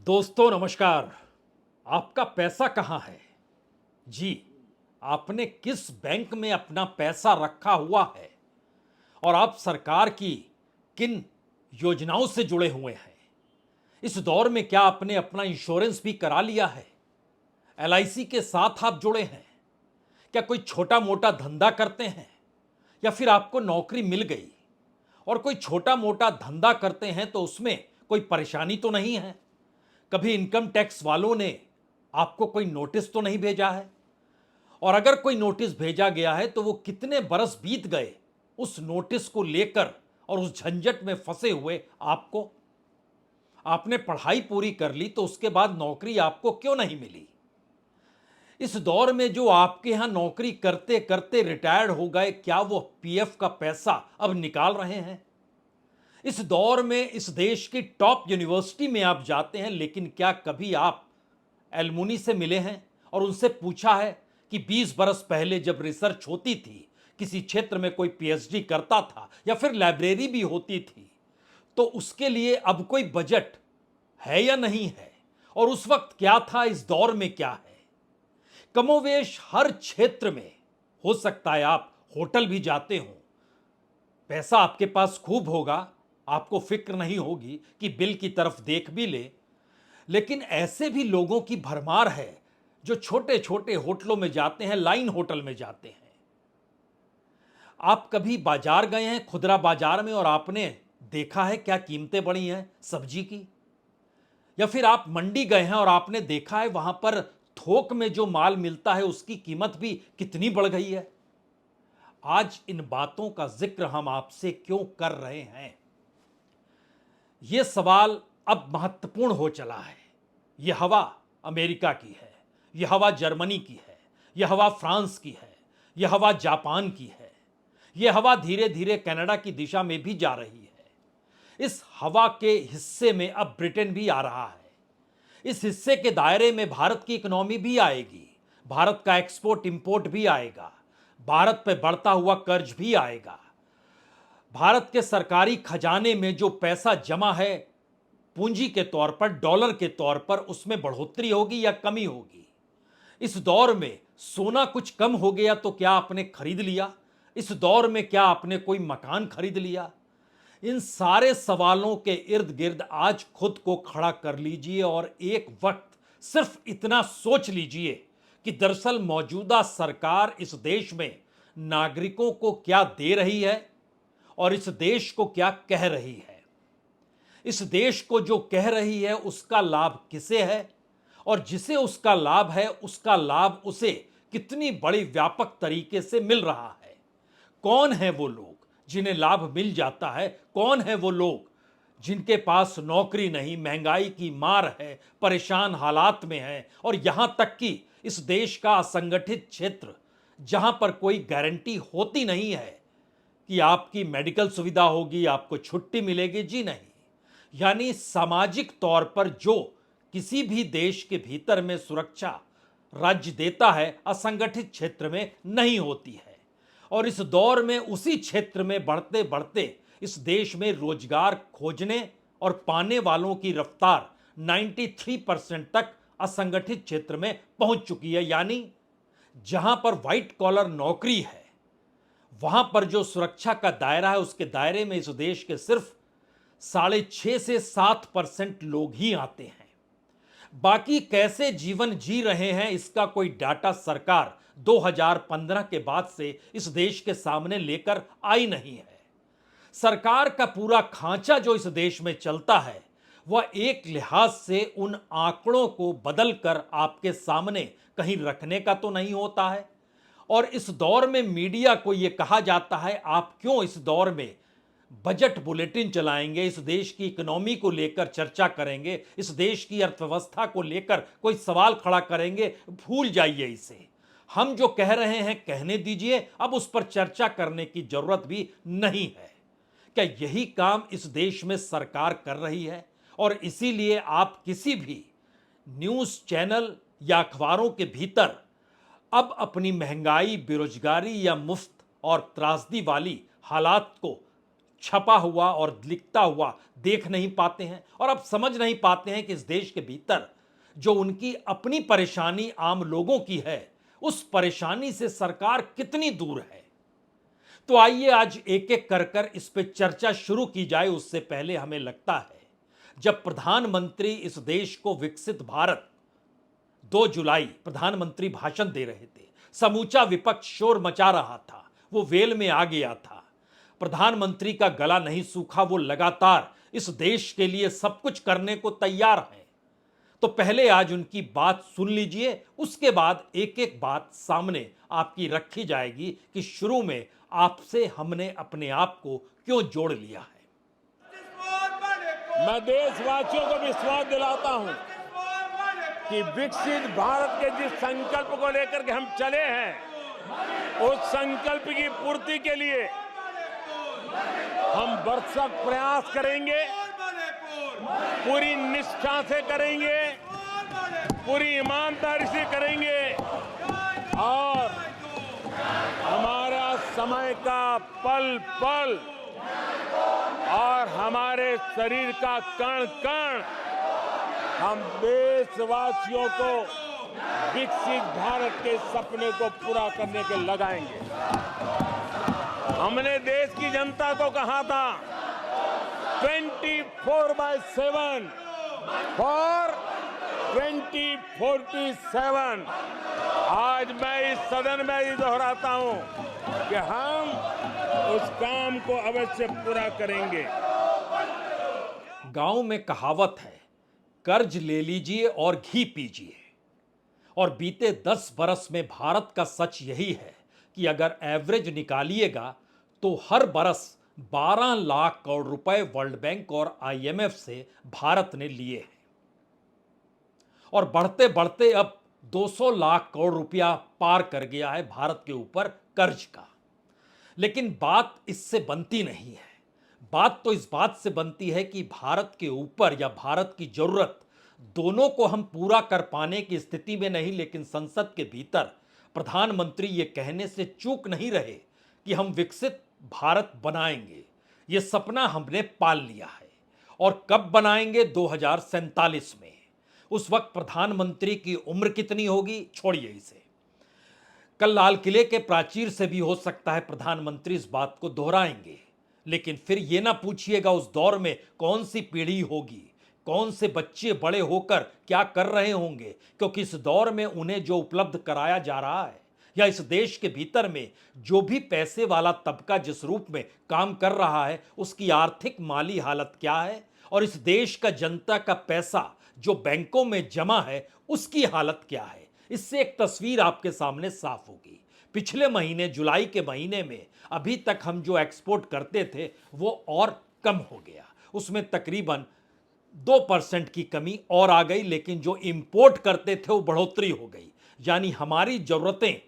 दोस्तों नमस्कार। आपका पैसा कहाँ है? जी, आपने किस बैंक में अपना पैसा रखा हुआ है और आप सरकार की किन योजनाओं से जुड़े हुए हैं? इस दौर में क्या आपने अपना इंश्योरेंस भी करा लिया है? एलआईसी के साथ आप जुड़े हैं? क्या कोई छोटा मोटा धंधा करते हैं या फिर आपको नौकरी मिल गई और कोई छोटा मोटा धंधा करते हैं तो उसमें कोई परेशानी तो नहीं है? कभी इनकम टैक्स वालों ने आपको कोई नोटिस तो नहीं भेजा है? और अगर कोई नोटिस भेजा गया है तो वो कितने बरस बीत गए उस नोटिस को लेकर और उस झंझट में फंसे हुए आपको? आपने पढ़ाई पूरी कर ली तो उसके बाद नौकरी आपको क्यों नहीं मिली? इस दौर में जो आपके यहां नौकरी करते करते रिटायर्ड हो गए, क्या वो पीएफ का पैसा अब निकाल रहे हैं? इस दौर में इस देश की टॉप यूनिवर्सिटी में आप जाते हैं, लेकिन क्या कभी आप एलमुनी से मिले हैं और उनसे पूछा है कि 20 बरस पहले जब रिसर्च होती थी, किसी क्षेत्र में कोई पीएचडी करता था या फिर लाइब्रेरी भी होती थी, तो उसके लिए अब कोई बजट है या नहीं है? और उस वक्त क्या था, इस दौर में क्या है? कमोवेश हर क्षेत्र में हो सकता है आप होटल भी जाते हो, पैसा आपके पास खूब होगा, आपको फिक्र नहीं होगी कि बिल की तरफ देख भी ले, लेकिन ऐसे भी लोगों की भरमार है जो छोटे छोटे होटलों में जाते हैं, लाइन होटल में जाते हैं। आप कभी बाजार गए हैं, खुदरा बाजार में, और आपने देखा है क्या कीमतें बढ़ी हैं सब्जी की? या फिर आप मंडी गए हैं और आपने देखा है वहां पर थोक में जो माल मिलता है उसकी कीमत भी कितनी बढ़ गई है? आज इन बातों का जिक्र हम आपसे क्यों कर रहे हैं? यह सवाल अब महत्वपूर्ण हो चला है। यह हवा अमेरिका की है, यह हवा जर्मनी की है, यह हवा फ्रांस की है, यह हवा जापान की है, यह हवा धीरे धीरे कनाडा की दिशा में भी जा रही है। इस हवा के हिस्से में अब ब्रिटेन भी आ रहा है। इस हिस्से के दायरे में भारत की इकोनॉमी भी आएगी, भारत का एक्सपोर्ट इंपोर्ट भी आएगा, भारत पे बढ़ता हुआ कर्ज भी आएगा, भारत के सरकारी खजाने में जो पैसा जमा है पूंजी के तौर पर, डॉलर के तौर पर, उसमें बढ़ोतरी होगी या कमी होगी? इस दौर में सोना कुछ कम हो गया तो क्या आपने खरीद लिया? इस दौर में क्या आपने कोई मकान खरीद लिया? इन सारे सवालों के इर्द गिर्द आज खुद को खड़ा कर लीजिए और एक वक्त सिर्फ इतना सोच लीजिए कि दरअसल मौजूदा सरकार इस देश में नागरिकों को क्या दे रही है और इस देश को क्या कह रही है। इस देश को जो कह रही है उसका लाभ किसे है, और जिसे उसका लाभ है उसका लाभ उसे कितनी बड़ी व्यापक तरीके से मिल रहा है? कौन है वो लोग जिन्हें लाभ मिल जाता है? कौन है वो लोग जिनके पास नौकरी नहीं, महंगाई की मार है, परेशान हालात में है, और यहां तक कि इस देश का असंगठित क्षेत्र जहां पर कोई गारंटी होती नहीं है कि आपकी मेडिकल सुविधा होगी, आपको छुट्टी मिलेगी? जी नहीं। यानी सामाजिक तौर पर जो किसी भी देश के भीतर में सुरक्षा राज्य देता है, असंगठित क्षेत्र में नहीं होती है। और इस दौर में उसी क्षेत्र में बढ़ते बढ़ते इस देश में रोजगार खोजने और पाने वालों की रफ्तार 93% तक असंगठित क्षेत्र में पहुंच चुकी है। यानी जहां पर व्हाइट कॉलर नौकरी है, वहां पर जो सुरक्षा का दायरा है, उसके दायरे में इस देश के सिर्फ 6.5 से 7% लोग ही आते हैं। बाकी कैसे जीवन जी रहे हैं इसका कोई डाटा सरकार 2015 के बाद से इस देश के सामने लेकर आई नहीं है। सरकार का पूरा खांचा जो इस देश में चलता है वह एक लिहाज से उन आंकड़ों को बदलकर आपके सामने कहीं रखने का तो नहीं होता है। और इस दौर में मीडिया को यह कहा जाता है, आप क्यों इस दौर में बजट बुलेटिन चलाएंगे, इस देश की इकोनॉमी को लेकर चर्चा करेंगे, इस देश की अर्थव्यवस्था को लेकर कोई सवाल खड़ा करेंगे? भूल जाइए इसे। हम जो कह रहे हैं कहने दीजिए, अब उस पर चर्चा करने की जरूरत भी नहीं है। क्या यही काम इस देश में सरकार कर रही है? और इसीलिए आप किसी भी न्यूज़ चैनल या अखबारों के भीतर अब अपनी महंगाई, बेरोजगारी या मुफ्त और त्रासदी वाली हालात को छपा हुआ और लिखता हुआ देख नहीं पाते हैं और अब समझ नहीं पाते हैं कि इस देश के भीतर जो उनकी अपनी परेशानी आम लोगों की है, उस परेशानी से सरकार कितनी दूर है। तो आइए आज एक एक कर कर इस पे चर्चा शुरू की जाए। उससे पहले हमें लगता है जब प्रधानमंत्री इस देश को विकसित भारत 2 जुलाई प्रधानमंत्री भाषण दे रहे थे, समूचा विपक्ष शोर मचा रहा था, वो वेल में आ गया था। प्रधानमंत्री का गला नहीं सूखा, वो लगातार इस देश के लिए सब कुछ करने को तैयार हैं। तो पहले आज उनकी बात सुन लीजिए, उसके बाद एक एक बात सामने आपकी रखी जाएगी कि शुरू में आपसे हमने अपने आप को क्यों जोड़ लिया है। मैं देशवासियों को विश्वास दिलाता हूं कि विकसित भारत के जिस संकल्प को लेकर के हम चले हैं, उस संकल्प की पूर्ति के लिए हम भरसक प्रयास करेंगे, पूरी निष्ठा से करेंगे, पूरी ईमानदारी से करेंगे और हमारा समय का पल पल और हमारे शरीर का कण कण हम देशवासियों को विकसित भारत के सपने को पूरा करने के लगाएंगे। हमने देश की जनता को कहा था 24/7 फॉर 2047। आज मैं इस सदन में ये दोहराता हूं कि हम उस काम को अवश्य पूरा करेंगे। गांव में कहावत है, कर्ज ले लीजिए और घी पीजिए। और बीते 10 बरस में भारत का सच यही है कि अगर एवरेज निकालिएगा तो हर बरस 12 लाख करोड़ रुपए वर्ल्ड बैंक और IMF से भारत ने लिए हैं और बढ़ते बढ़ते अब 200 लाख करोड़ रुपया पार कर गया है भारत के ऊपर कर्ज का। लेकिन बात इससे बनती नहीं है। बात तो इस बात से बनती है कि भारत के ऊपर या भारत की जरूरत दोनों को हम पूरा कर पाने की स्थिति में नहीं, लेकिन संसद के भीतर प्रधानमंत्री ये कहने से चूक नहीं रहे कि हम विकसित भारत बनाएंगे। ये सपना हमने पाल लिया है। और कब बनाएंगे? 2047 में। उस वक्त प्रधानमंत्री की उम्र कितनी होगी छोड़िए इसे। कल लाल किले के प्राचीर से भी हो सकता है प्रधानमंत्री इस बात को दोहराएंगे। लेकिन फिर ये ना पूछिएगा उस दौर में कौन सी पीढ़ी होगी, कौन से बच्चे बड़े होकर क्या कर रहे होंगे, क्योंकि इस दौर में उन्हें जो उपलब्ध कराया जा रहा है या इस देश के भीतर में जो भी पैसे वाला तबका जिस रूप में काम कर रहा है, उसकी आर्थिक माली हालत क्या है और इस देश का जनता का पैसा जो बैंकों में जमा है उसकी हालत क्या है। इससे एक तस्वीर आपके सामने साफ होगी। पिछले महीने जुलाई के महीने में अभी तक हम जो एक्सपोर्ट करते थे वो और कम हो गया, उसमें तकरीबन 2% की कमी और आ गई, लेकिन जो इंपोर्ट करते थे वो बढ़ोतरी हो गई। यानी हमारी जरूरतें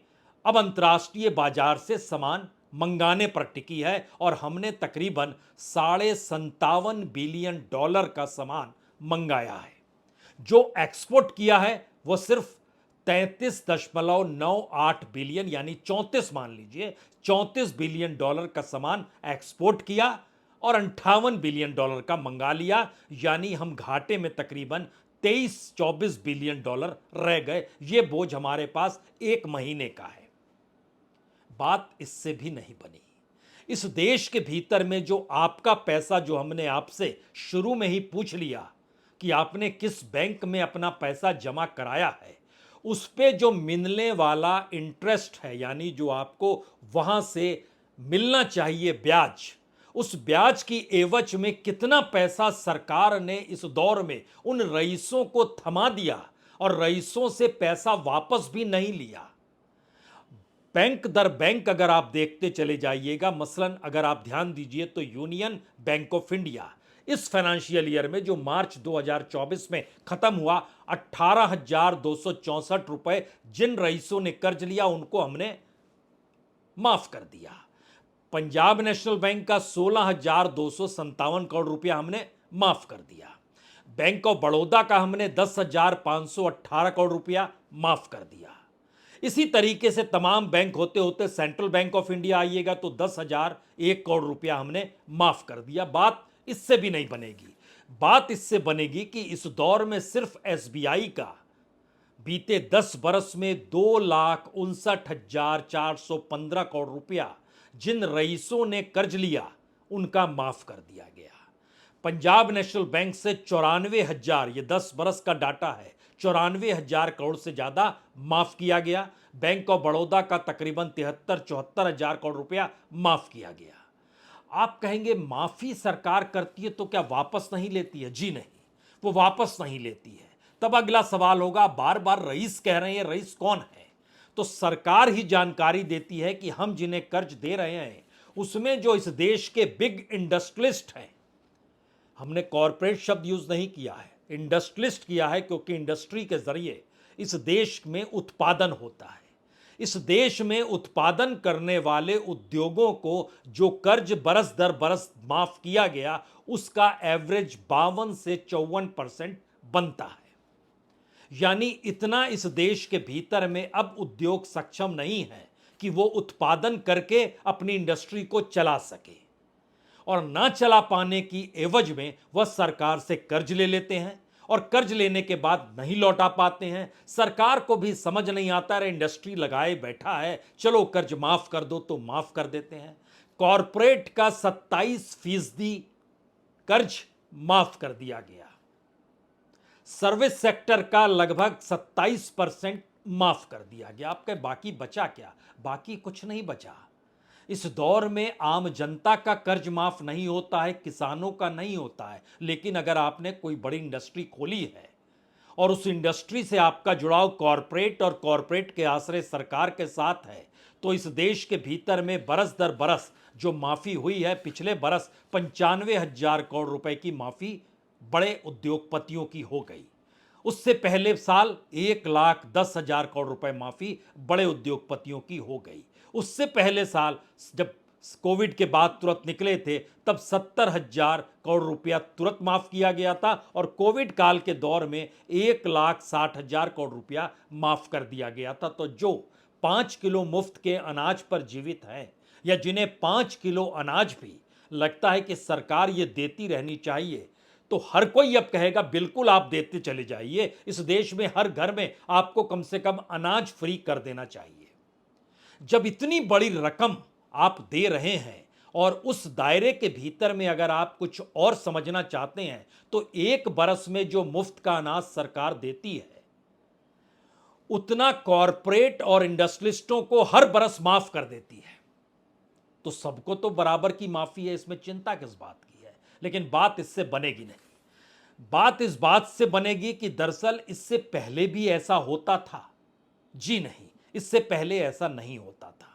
अब अंतर्राष्ट्रीय बाजार से सामान मंगाने पर टिकी है और हमने तकरीबन $57.5 बिलियन का सामान मंगाया है। जो एक्सपोर्ट किया है वो सिर्फ 33.98 बिलियन यानी 34 मान लीजिए 34 बिलियन डॉलर का सामान एक्सपोर्ट किया और 58 बिलियन डॉलर का मंगा लिया। यानी हम घाटे में तकरीबन 23-24 बिलियन डॉलर रह गए। ये बोझ हमारे पास एक महीने का है। बात इससे भी नहीं बनी। इस देश के भीतर में जो आपका पैसा, जो हमने आपसे शुरू में ही पूछ लिया कि आपने किस बैंक में अपना पैसा जमा कराया है, उस पे जो मिलने वाला इंटरेस्ट है, यानी जो आपको वहां से मिलना चाहिए ब्याज, उस ब्याज की एवज में कितना पैसा सरकार ने इस दौर में उन रईसों को थमा दिया और रईसों से पैसा वापस भी नहीं लिया। बैंक दर बैंक अगर आप देखते चले जाइएगा, मसलन अगर आप ध्यान दीजिए तो यूनियन बैंक ऑफ इंडिया इस फाइनेंशियल ईयर में जो मार्च 2024 में खत्म हुआ, 18,264 रुपए जिन रईसों ने कर्ज लिया उनको हमने माफ कर दिया। पंजाब नेशनल बैंक का 16,257 करोड़ रुपया हमने माफ कर दिया। बैंक ऑफ बड़ौदा का हमने 10,518 करोड़ रुपया माफ कर दिया। इसी तरीके से तमाम बैंक होते होते सेंट्रल बैंक ऑफ इंडिया आइएगा तो 10,001 करोड़ रुपया हमने माफ कर दिया। बात इससे भी नहीं बनेगी। बात इससे बनेगी कि इस दौर में सिर्फ एसबीआई का बीते 10 बरस में 2,59,415 करोड़ रुपया जिन रईसों ने कर्ज लिया उनका माफ कर दिया गया। पंजाब नेशनल बैंक से 94,000, ये 10 बरस का डाटा है, 94,000 करोड़ से ज्यादा माफ किया गया। बैंक ऑफ बड़ौदा का तकरीबन 73-74 हजार करोड़ रुपया माफ किया गया। आप कहेंगे माफी सरकार करती है तो क्या वापस नहीं लेती है? जी नहीं, वो वापस नहीं लेती है। तब अगला सवाल होगा, बार बार रईस कह रहे हैं, रईस कौन है? तो सरकार ही जानकारी देती है कि हम जिन्हें कर्ज दे रहे हैं उसमें जो इस देश के बिग इंडस्ट्रियलिस्ट हैं, हमने कॉरपोरेट शब्द यूज नहीं किया है, इंडस्ट्रियलिस्ट किया है, क्योंकि इंडस्ट्री के जरिए इस देश में उत्पादन होता है। इस देश में उत्पादन करने वाले उद्योगों को जो कर्ज बरस दर बरस माफ किया गया उसका एवरेज 52 से 54% बनता है। यानी इतना इस देश के भीतर में अब उद्योग सक्षम नहीं है कि वो उत्पादन करके अपनी इंडस्ट्री को चला सके, और ना चला पाने की एवज में वह सरकार से कर्ज ले लेते हैं और कर्ज लेने के बाद नहीं लौटा पाते हैं। सरकार को भी समझ नहीं आता है, इंडस्ट्री लगाए बैठा है, चलो कर्ज माफ कर दो तो माफ कर देते हैं। कॉरपोरेट का 27% कर्ज माफ कर दिया गया, सर्विस सेक्टर का लगभग 27% माफ कर दिया गया। आपके बाकी बचा क्या? बाकी कुछ नहीं बचा। इस दौर में आम जनता का कर्ज माफ नहीं होता है, किसानों का नहीं होता है, लेकिन अगर आपने कोई बड़ी इंडस्ट्री खोली है और उस इंडस्ट्री से आपका जुड़ाव कॉरपोरेट और कॉरपोरेट के आश्रय सरकार के साथ है, तो इस देश के भीतर में बरस दर बरस जो माफी हुई है, पिछले बरस 95,000 करोड़ रुपए की माफी बड़े उद्योगपतियों की हो गई। उससे पहले साल 1,10,000 करोड़ रुपए माफी बड़े उद्योगपतियों की हो गई। उससे पहले साल जब कोविड के बाद तुरंत निकले थे तब 70,000 करोड़ रुपया तुरंत माफ किया गया था, और कोविड काल के दौर में 1,60,000 करोड़ रुपया माफ कर दिया गया था। तो जो 5 किलो मुफ्त के अनाज पर जीवित हैं, या जिन्हें 5 किलो अनाज भी लगता है कि सरकार ये देती रहनी चाहिए, तो हर कोई अब कहेगा बिल्कुल आप देते चले जाइए, इस देश में हर घर में आपको कम से कम अनाज फ्री कर देना चाहिए। जब इतनी बड़ी रकम आप दे रहे हैं और उस दायरे के भीतर में अगर आप कुछ और समझना चाहते हैं तो एक बरस में जो मुफ्त का अनाज सरकार देती है उतना कॉरपोरेट और इंडस्ट्रियलिस्टों को हर बरस माफ कर देती है। तो सबको तो बराबर की माफी है, इसमें चिंता किस बात की है? लेकिन बात इससे बनेगी नहीं। बात इस बात से बनेगी कि दरअसल इससे पहले भी ऐसा होता था। जी नहीं, इससे पहले ऐसा नहीं होता था।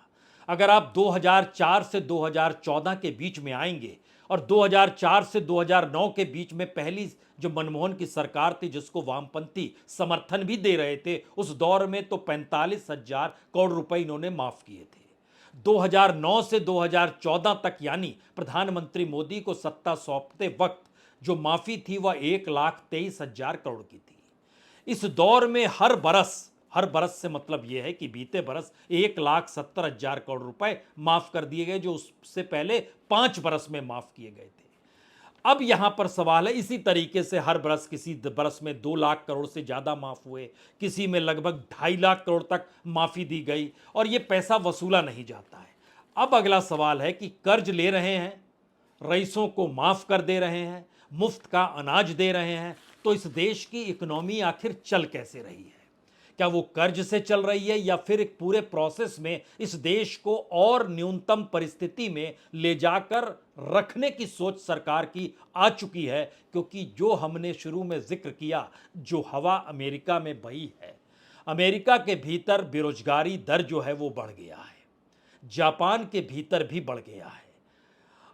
अगर आप 2004 से 2014 के बीच में आएंगे और 2004 से 2009 के बीच में पहली जो मनमोहन की सरकार थी जिसको वामपंथी समर्थन भी दे रहे थे, उस दौर में तो 45,000 करोड़ रुपए इन्होंने माफ किए थे। 2009 से 2014 तक यानी प्रधानमंत्री मोदी को सत्ता सौंपते वक्त जो माफी थी वह 1,23,000 करोड़ की थी। इस दौर में हर बरस से मतलब यह है कि बीते बरस 1,70,000 करोड़ रुपए माफ कर दिए गए, जो उससे पहले 5 बरस में माफ किए गए थे। अब यहां पर सवाल है, इसी तरीके से हर बरस किसी बरस में 2 लाख करोड़ से ज्यादा माफ हुए, किसी में लगभग 2.5 लाख करोड़ तक माफी दी गई, और यह पैसा वसूला नहीं जाता है। अब अगला सवाल है कि कर्ज ले रहे हैं, रईसों को माफ कर दे रहे हैं, मुफ्त का अनाज दे रहे हैं, तो इस देश की इकोनॉमी आखिर चल कैसे रही है? क्या वो कर्ज से चल रही है, या फिर एक पूरे प्रोसेस में इस देश को और न्यूनतम परिस्थिति में ले जाकर रखने की सोच सरकार की आ चुकी है? क्योंकि जो हमने शुरू में जिक्र किया, जो हवा अमेरिका में बही है, अमेरिका के भीतर बेरोजगारी दर जो है वो बढ़ गया है, जापान के भीतर भी बढ़ गया है,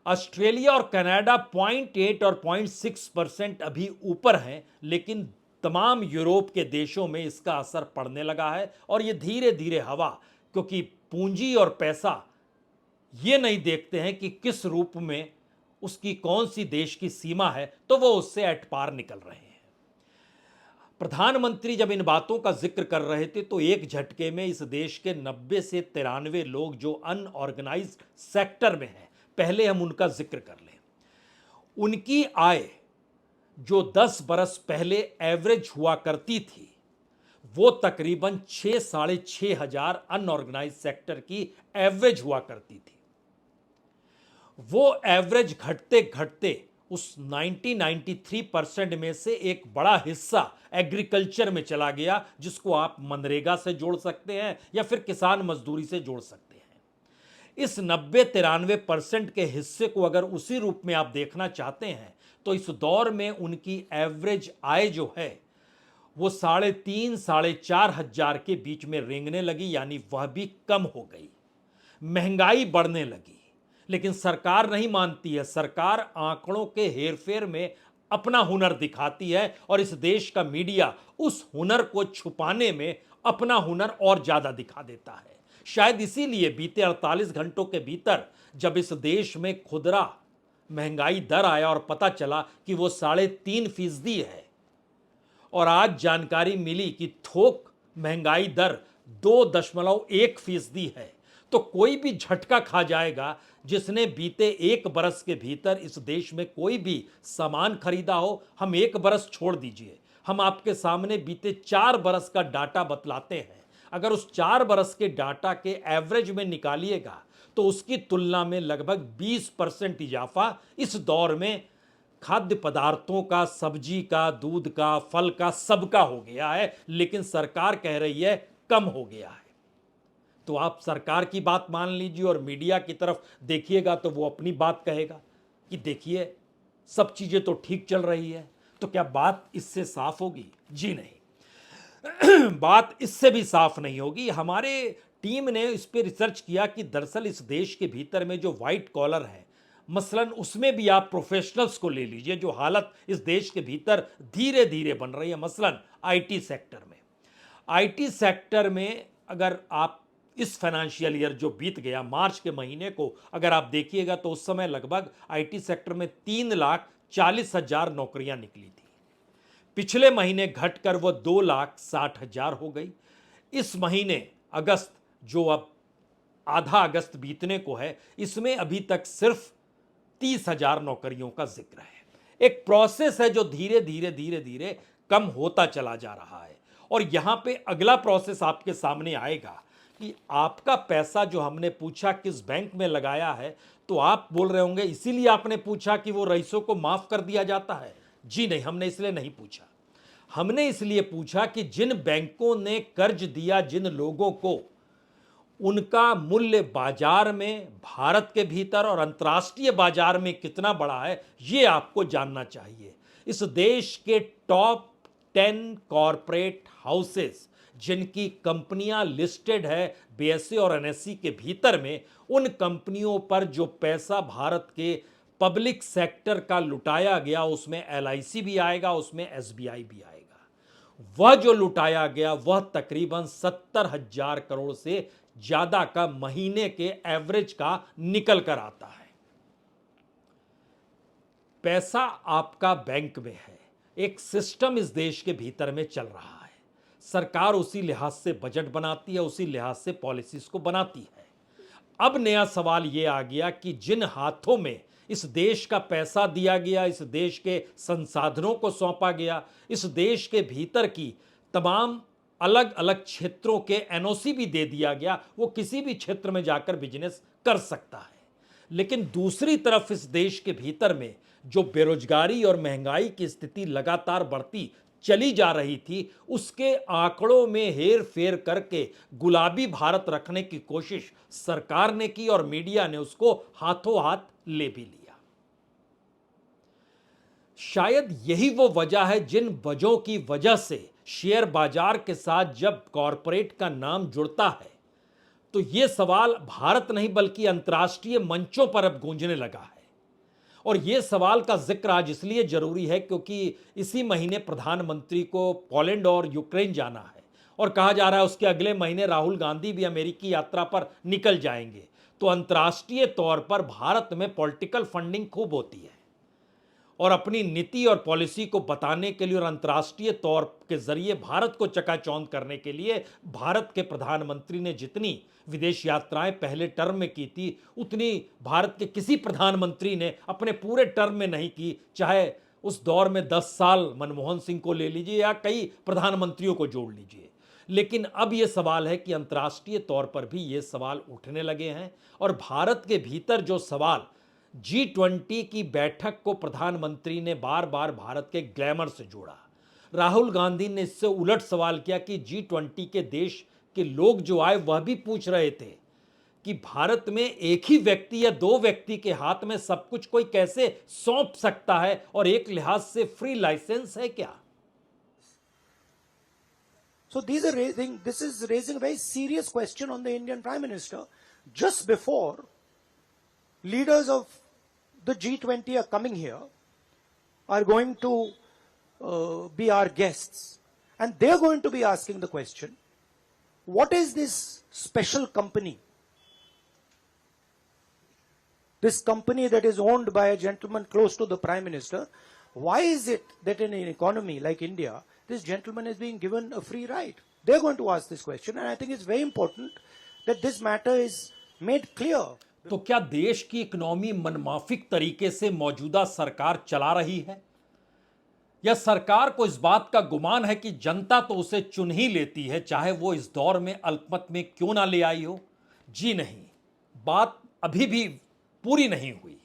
ऑस्ट्रेलिया और कनाडा 0.8 और 0.6% अभी ऊपर हैं, लेकिन तमाम यूरोप के देशों में इसका असर पड़ने लगा है। और ये धीरे धीरे हवा, क्योंकि पूंजी और पैसा ये नहीं देखते हैं कि किस रूप में उसकी कौन सी देश की सीमा है, तो वो उससे एट पार निकल रहे हैं। प्रधानमंत्री जब इन बातों का जिक्र कर रहे थे तो एक झटके में इस देश के 90 से 93 लोग जो अनऑर्गेनाइज्ड सेक्टर में हैं, पहले हम उनका जिक्र कर लें। उनकी आय जो 10 बरस पहले एवरेज हुआ करती थी, वो तकरीबन 6-6.5 हजार अनऑर्गेनाइज्ड सेक्टर की एवरेज हुआ करती थी। वो एवरेज घटते घटते उस 93% में से एक बड़ा हिस्सा एग्रीकल्चर में चला गया, जिसको आप मनरेगा से जोड़ सकते हैं या फिर किसान मजदूरी से जोड़ सकते हैं। इस 90-93% के हिस्से को अगर उसी रूप में आप देखना चाहते हैं तो इस दौर में उनकी एवरेज आय जो है वो 3.5-4 हजार के बीच में रेंगने लगी, यानी वह भी कम हो गई। महंगाई बढ़ने लगी, लेकिन सरकार नहीं मानती है। सरकार आंकड़ों के हेरफेर में अपना हुनर दिखाती है और इस देश का मीडिया उस हुनर को छुपाने में अपना हुनर और ज्यादा दिखा देता है। शायद इसीलिए बीते 48 घंटों के भीतर जब इस देश में खुदरा महंगाई दर आया और पता चला कि वो 3.5% है, और आज जानकारी मिली कि थोक महंगाई दर 2.1% है, तो कोई भी झटका खा जाएगा जिसने बीते 1 बरस के भीतर इस देश में कोई भी सामान खरीदा हो। हम 1 बरस छोड़ दीजिए, हम आपके सामने बीते 4 बरस का डाटा बतलाते हैं। अगर उस 4 बरस के डाटा के एवरेज में निकालिएगा तो उसकी तुलना में लगभग 20% इजाफा इस दौर में खाद्य पदार्थों का, सब्जी का, दूध का, फल का, सबका हो गया है। लेकिन सरकार कह रही है कम हो गया है। तो आप सरकार की बात मान लीजिए और मीडिया की तरफ देखिएगा तो वो अपनी बात कहेगा कि देखिए सब चीजें तो ठीक चल रही है। तो क्या बात इससे साफ होगी? जी नहीं, बात इससे भी साफ नहीं होगी। हमारे टीम ने इस पर रिसर्च किया कि दरअसल इस देश के भीतर में जो व्हाइट कॉलर है, मसलन उसमें भी आप प्रोफेशनल्स को ले लीजिए, जो हालत इस देश के भीतर धीरे धीरे बन रही है। मसलन आईटी सेक्टर में अगर आप इस फाइनेंशियल ईयर जो बीत गया, मार्च के महीने को अगर आप देखिएगा तो उस समय लगभग आईटी सेक्टर में 3,40,000 नौकरियां निकली थी। पिछले महीने घटकर वो 2,60,000 हो गई। इस महीने अगस्त, जो अब आधा अगस्त बीतने को है, इसमें अभी तक सिर्फ 30,000 नौकरियों का जिक्र है। एक प्रोसेस है जो धीरे धीरे धीरे धीरे कम होता चला जा रहा है। और यहां पे अगला प्रोसेस आपके सामने आएगा कि आपका पैसा जो हमने पूछा किस बैंक में लगाया है, तो आप बोल रहे होंगे इसीलिए आपने पूछा कि वो रईसों को माफ कर दिया जाता है। जी नहीं, हमने इसलिए नहीं पूछा। हमने इसलिए पूछा कि जिन बैंकों ने कर्ज दिया जिन लोगों को, उनका मूल्य बाजार में, भारत के भीतर और अंतर्राष्ट्रीय बाजार में कितना बड़ा है, ये आपको जानना चाहिए। इस देश के टॉप 10 कॉरपोरेट हाउसेस जिनकी कंपनियां लिस्टेड है बीएसई और एनएसई के भीतर में, उन कंपनियों पर जो पैसा भारत के पब्लिक सेक्टर का लुटाया गया, उसमें एलआईसी भी आएगा, उसमें एसबीआई भी आएगा। वह जो लुटाया गया वह तकरीबन 70,000 करोड़ से ज्यादा का महीने के एवरेज का निकल कर आता है। पैसा आपका बैंक में है, एक सिस्टम इस देश के भीतर में चल रहा है। सरकार उसी लिहाज से बजट बनाती है, उसी लिहाज से पॉलिसीज को बनाती है। अब नया सवाल यह आ गया कि जिन हाथों में इस देश का पैसा दिया गया, इस देश के संसाधनों को सौंपा गया, इस देश के भीतर की तमाम अलग अलग क्षेत्रों के एनओसी भी दे दिया गया, वो किसी भी क्षेत्र में जाकर बिजनेस कर सकता है। लेकिन दूसरी तरफ इस देश के भीतर में जो बेरोजगारी और महंगाई की स्थिति लगातार बढ़ती चली जा रही थी, उसके आंकड़ों में हेर फेर करके गुलाबी भारत रखने की कोशिश सरकार ने की और मीडिया ने उसको हाथों हाथ ले भी लिया। शायद यही वो वजह है जिन वजहों की वजह से शेयर बाजार के साथ जब कॉरपोरेट का नाम जुड़ता है तो यह सवाल भारत नहीं बल्कि अंतर्राष्ट्रीय मंचों पर अब गूंजने लगा है। और यह सवाल का जिक्र आज इसलिए जरूरी है क्योंकि इसी महीने प्रधानमंत्री को पोलैंड और यूक्रेन जाना है और कहा जा रहा है उसके अगले महीने राहुल गांधी भी अमेरिकी यात्रा पर निकल जाएंगे। तो अंतर्राष्ट्रीय तौर पर भारत में पॉलिटिकल फंडिंग खूब होती है और अपनी नीति और पॉलिसी को बताने के लिए और अंतर्राष्ट्रीय तौर के जरिए भारत को चकाचौंध करने के लिए भारत के प्रधानमंत्री ने जितनी विदेश यात्राएं पहले टर्म में की थी, उतनी भारत के किसी प्रधानमंत्री ने अपने पूरे टर्म में नहीं की। चाहे उस दौर में 10 साल मनमोहन सिंह को ले लीजिए या कई प्रधानमंत्रियों को जोड़ लीजिए। लेकिन अब यह सवाल है कि अंतर्राष्ट्रीय तौर पर भी ये सवाल उठने लगे हैं, और भारत के भीतर जो सवाल G20 की बैठक को प्रधानमंत्री ने बार बार भारत के ग्लैमर से जोड़ा। राहुल गांधी ने इससे उलट सवाल किया कि G20 के देश के लोग जो आए वह भी पूछ रहे थे कि भारत में एक ही व्यक्ति या दो व्यक्ति के हाथ में सब कुछ कोई कैसे सौंप सकता है, और एक लिहाज से फ्री लाइसेंस है क्या? So this is raising a very serious question on the Indian Prime Minister. Just before leaders of the G20 are coming here, are going to be our guests, and they're going to be asking the question, what is this special company? This company that is owned by a gentleman close to the Prime Minister, why is it that in an economy like India, this gentleman is being given a free ride? They're going to ask this question, and I think it's very important that this matter is made clear. तो क्या देश की economy मनमाफिक तरीके से मौजूदा सरकार चला रही है, या सरकार को इस बात का गुमान है कि जनता तो उसे चुन ही लेती है, चाहे वो इस दौर में अल्पमत में क्यों ना ले आई हो? जी नहीं, बात अभी भी पूरी नहीं हुई।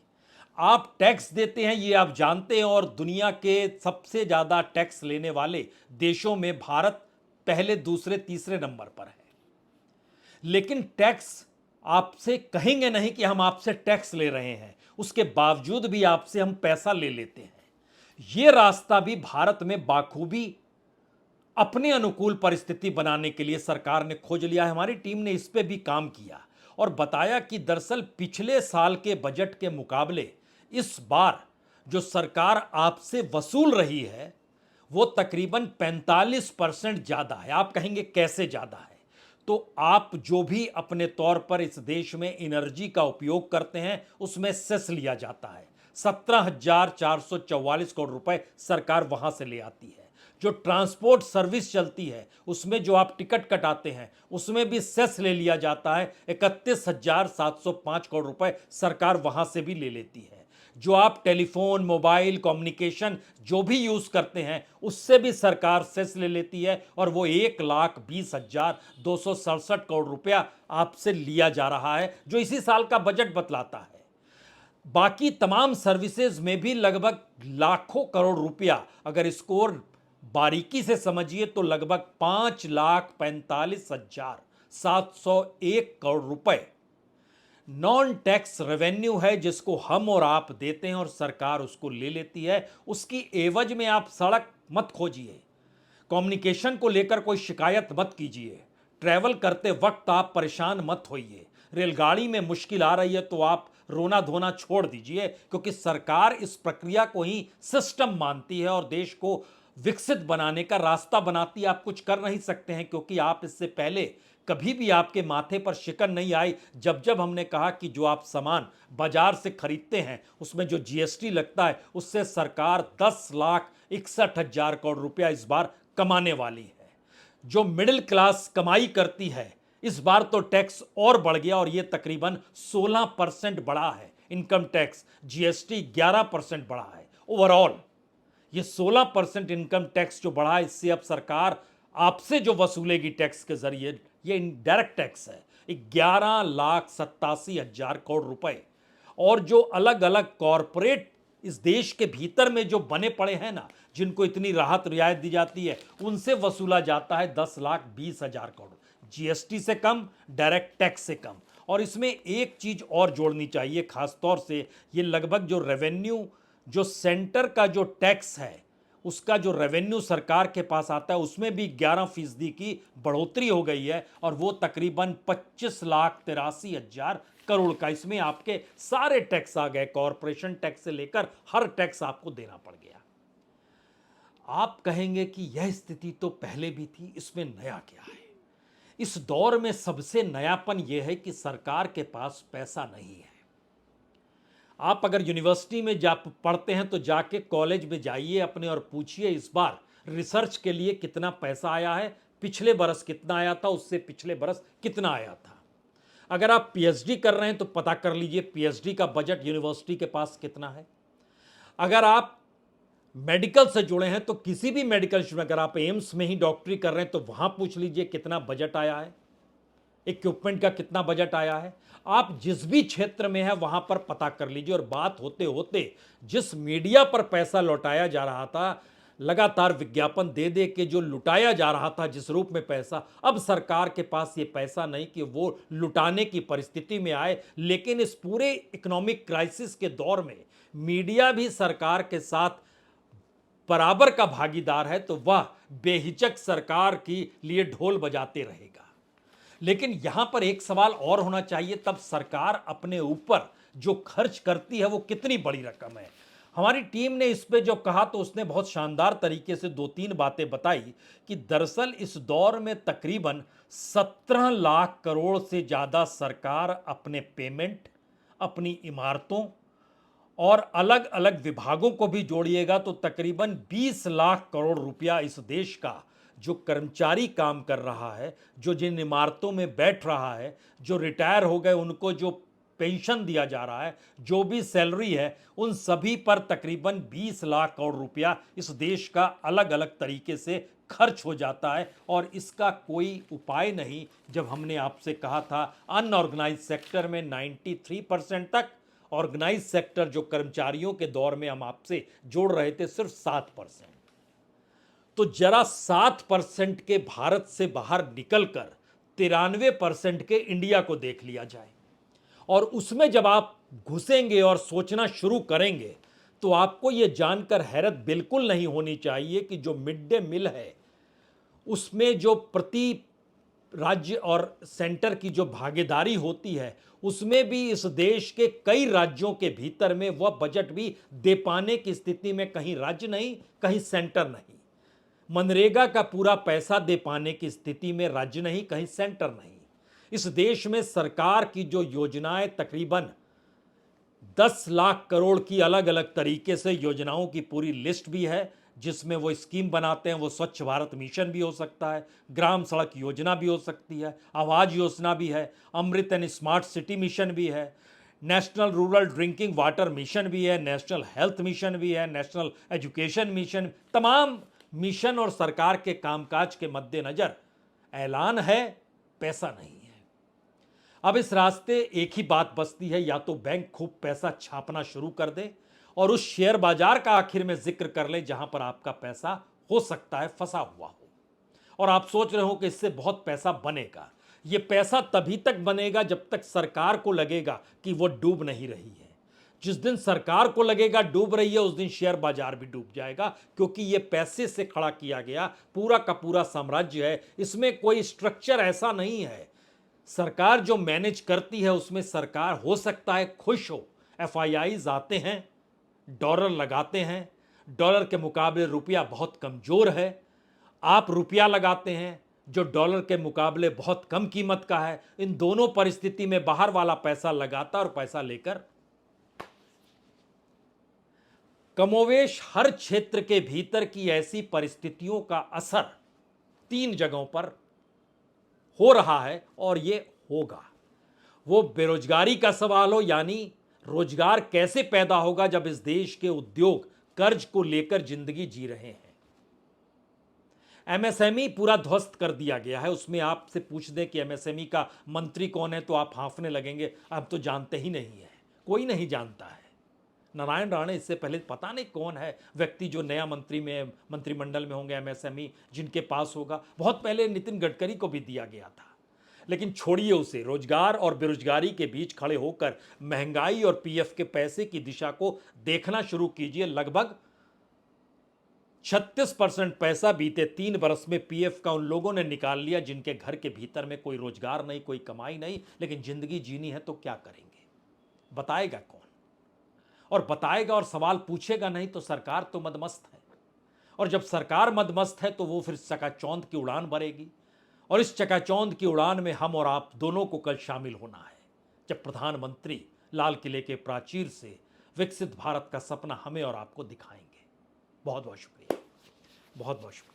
आप टैक्स देते हैं, ये आप जानते हैं, और दुनिया के सबसे ज्यादा टैक्स लेने वाले देशों में भारत पहले, दूसरे, तीसरे नंबर पर है। लेकिन टैक्स आपसे कहेंगे नहीं कि हम आपसे टैक्स ले रहे हैं, उसके बावजूद भी आपसे हम पैसा ले लेते हैं। यह रास्ता भी भारत में बाखूबी अपने अनुकूल परिस्थिति बनाने के लिए सरकार ने खोज लिया है। हमारी टीम ने इस पे भी काम किया और बताया कि दरअसल पिछले साल के बजट के मुकाबले इस बार जो सरकार आपसे वसूल रही है वो तकरीबन 45% ज्यादा है। आप कहेंगे कैसे ज्यादा है? तो आप जो भी अपने तौर पर इस देश में एनर्जी का उपयोग करते हैं उसमें सेस लिया जाता है। 17,444 करोड़ रुपए सरकार वहां से ले आती है। जो ट्रांसपोर्ट सर्विस चलती है उसमें जो आप टिकट कटाते हैं उसमें भी सेस ले लिया जाता है। 31,705 करोड़ रुपए सरकार वहां से भी ले लेती है। जो आप टेलीफोन, मोबाइल, कम्युनिकेशन जो भी यूज करते हैं उससे भी सरकार सेस ले लेती है, और वो 1,20,267 करोड़ रुपया आपसे लिया जा रहा है, जो इसी साल का बजट बतलाता है। बाकी तमाम सर्विसेज में भी लगभग लाखों करोड़ रुपया, अगर इसको बारीकी से समझिए तो लगभग 5,45,701 करोड़ रुपए नॉन टैक्स रेवेन्यू है, जिसको हम और आप देते हैं और सरकार उसको ले लेती है। उसकी एवज में आप सड़क मत खोजिए, कम्युनिकेशन को लेकर कोई शिकायत मत कीजिए, ट्रैवल करते वक्त आप परेशान मत होइए, रेलगाड़ी में मुश्किल आ रही है तो आप रोना धोना छोड़ दीजिए, क्योंकि सरकार इस प्रक्रिया को ही सिस्टम मानती है और देश को विकसित बनाने का रास्ता बनाती है। आप कुछ कर नहीं सकते हैं, क्योंकि आप इससे पहले कभी भी आपके माथे पर शिकन नहीं आई जब हमने कहा कि जो आप सामान बाजार से खरीदते हैं उसमें जो जीएसटी लगता है उससे सरकार 10,61,000 करोड़ रुपया इस बार कमाने वाली है। जो मिडिल क्लास कमाई करती है इस बार तो टैक्स और बढ़ गया, और यह तकरीबन 16% बढ़ा है। इनकम टैक्स, जीएसटी 11% बढ़ा है। ओवरऑल ये 16% इनकम टैक्स जो बढ़ा, इससे अब सरकार आपसे जो वसूलेगी टैक्स के जरिए, ये इनडायरेक्ट टैक्स है, 11,87,000 करोड़ रुपए। और जो अलग अलग कॉरपोरेट इस देश के भीतर में जो बने पड़े हैं ना, जिनको इतनी राहत रियायत दी जाती है, उनसे वसूला जाता है 10,20,000 करोड़। जीएसटी से कम, डायरेक्ट टैक्स से कम। और इसमें एक चीज और जोड़नी चाहिए, खासतौर से ये लगभग जो रेवेन्यू, जो सेंटर का जो टैक्स है उसका जो रेवेन्यू सरकार के पास आता है उसमें भी 11% की बढ़ोतरी हो गई है, और वो तकरीबन 25,83,000 करोड़ का। इसमें आपके सारे टैक्स आ गए, कॉरपोरेशन टैक्स से लेकर हर टैक्स आपको देना पड़ गया। आप कहेंगे कि यह स्थिति तो पहले भी थी, इसमें नया क्या है? इस दौर में सबसे नयापन यह है कि सरकार के पास पैसा नहीं है। आप अगर यूनिवर्सिटी में जा पढ़ते हैं तो जाके कॉलेज में जाइए अपने और पूछिए इस बार रिसर्च के लिए कितना पैसा आया है, पिछले बरस कितना आया था, उससे पिछले बरस कितना आया था। अगर आप पीएचडी कर रहे हैं तो पता कर लीजिए पीएचडी का बजट यूनिवर्सिटी के पास कितना है। अगर आप मेडिकल से जुड़े हैं तो किसी भी मेडिकल में, अगर आप एम्स में ही डॉक्टरी कर रहे हैं तो वहां पूछ लीजिए कितना बजट आया है, इक्विपमेंट का कितना बजट आया है। आप जिस भी क्षेत्र में है वहां पर पता कर लीजिए। और बात होते होते जिस मीडिया पर पैसा लौटाया जा रहा था, लगातार विज्ञापन दे दे के जो लुटाया जा रहा था जिस रूप में पैसा, अब सरकार के पास ये पैसा नहीं कि वो लुटाने की परिस्थिति में आए। लेकिन इस पूरे इकोनॉमिक क्राइसिस के दौर में मीडिया भी सरकार के साथ बराबर का भागीदार है, तो वह बेहिचक सरकार के लिए ढोल बजाते रहेगा। लेकिन यहां पर एक सवाल और होना चाहिए, तब सरकार अपने ऊपर जो खर्च करती है वो कितनी बड़ी रकम है। हमारी टीम ने इस पे जो कहा तो उसने बहुत शानदार तरीके से 2-3 बातें बताई कि दरअसल इस दौर में तकरीबन 17 लाख करोड़ से ज्यादा सरकार अपने पेमेंट, अपनी इमारतों और अलग अलग विभागों को भी जोड़िएगा तो तकरीबन 20 लाख करोड़ रुपया इस देश का जो कर्मचारी काम कर रहा है, जो जिन इमारतों में बैठ रहा है, जो रिटायर हो गए उनको जो पेंशन दिया जा रहा है, जो भी सैलरी है, उन सभी पर तकरीबन 20 लाख करोड़ रुपया इस देश का अलग अलग तरीके से खर्च हो जाता है। और इसका कोई उपाय नहीं। जब हमने आपसे कहा था अनऑर्गेनाइज सेक्टर में 93% तक, ऑर्गेनाइज सेक्टर जो कर्मचारियों के दौर में हम आपसे जोड़ रहे थे सिर्फ 7%। तो जरा 7% के भारत से बाहर निकलकर 93% के इंडिया को देख लिया जाए। और उसमें जब आप घुसेंगे और सोचना शुरू करेंगे तो आपको यह जानकर हैरत बिल्कुल नहीं होनी चाहिए कि जो मिड डे मील है उसमें जो प्रति राज्य और सेंटर की जो भागीदारी होती है, उसमें भी इस देश के कई राज्यों के भीतर में वह बजट भी दे पाने की स्थिति में कहीं राज्य नहीं, कहीं सेंटर नहीं। मनरेगा का पूरा पैसा दे पाने की स्थिति में राज्य नहीं, कहीं सेंटर नहीं। इस देश में सरकार की जो योजनाएं तकरीबन 10 लाख करोड़ की अलग अलग तरीके से योजनाओं की पूरी लिस्ट भी है, जिसमें वो स्कीम बनाते हैं। वो स्वच्छ भारत मिशन भी हो सकता है, ग्राम सड़क योजना भी हो सकती है, आवाज योजना भी है, अमृत एंड स्मार्ट सिटी मिशन भी है, national rural drinking water mission भी है, नेशनल हेल्थ मिशन भी है, नेशनल एजुकेशन मिशन। तमाम मिशन और सरकार के कामकाज के मद्देनजर ऐलान है, पैसा नहीं है। अब इस रास्ते एक ही बात बचती है, या तो बैंक खूब पैसा छापना शुरू कर दे और उस शेयर बाजार का आखिर में जिक्र कर ले जहां पर आपका पैसा हो सकता है फंसा हुआ हो, और आप सोच रहे हो कि इससे बहुत पैसा बनेगा। यह पैसा तभी तक बनेगा जब तक सरकार को लगेगा कि वो डूब नहीं रही है। जिस दिन सरकार को लगेगा डूब रही है, उस दिन शेयर बाजार भी डूब जाएगा, क्योंकि यह पैसे से खड़ा किया गया पूरा का पूरा साम्राज्य है। इसमें कोई स्ट्रक्चर ऐसा नहीं है। सरकार जो मैनेज करती है उसमें सरकार हो सकता है खुश हो, एफआईआईज आते हैं, डॉलर लगाते हैं, डॉलर के मुकाबले रुपया बहुत कमजोर है, आप रुपया लगाते हैं जो डॉलर के मुकाबले बहुत कम कीमत का है। इन दोनों परिस्थिति में बाहर वाला पैसा लगाता और पैसा लेकर कमोवेश हर क्षेत्र के भीतर की ऐसी परिस्थितियों का असर 3 जगहों पर हो रहा है और ये होगा। वो बेरोजगारी का सवाल हो, यानी रोजगार कैसे पैदा होगा जब इस देश के उद्योग कर्ज को लेकर जिंदगी जी रहे हैं। एमएसएमई पूरा ध्वस्त कर दिया गया है। उसमें आपसे पूछ दें कि एमएसएमई का मंत्री कौन है तो आप हांफने लगेंगे, अब तो जानते ही नहीं है, कोई नहीं जानता है। नारायण राणे, इससे पहले पता नहीं कौन है व्यक्ति जो नया मंत्रिमंडल में होंगे एमएसएमई जिनके पास होगा। बहुत पहले नितिन गडकरी को भी दिया गया था, लेकिन छोड़िए उसे। रोजगार और बेरोजगारी के बीच खड़े होकर महंगाई और पीएफ के पैसे की दिशा को देखना शुरू कीजिए। लगभग 36% पैसा बीते 3 बरस में पीएफ का उन लोगों ने निकाल लिया जिनके घर के भीतर में कोई रोजगार नहीं, कोई कमाई नहीं, लेकिन जिंदगी जीनी है तो क्या करेंगे, बताएगा कौन? और बताएगा और सवाल पूछेगा नहीं तो सरकार तो मदमस्त है, और जब सरकार मदमस्त है तो वो फिर चकाचौंध की उड़ान भरेगी। और इस चकाचौंध की उड़ान में हम और आप दोनों को कल शामिल होना है, जब प्रधानमंत्री लाल किले के प्राचीर से विकसित भारत का सपना हमें और आपको दिखाएंगे। बहुत बहुत शुक्रिया, बहुत बहुत शुक्रिया।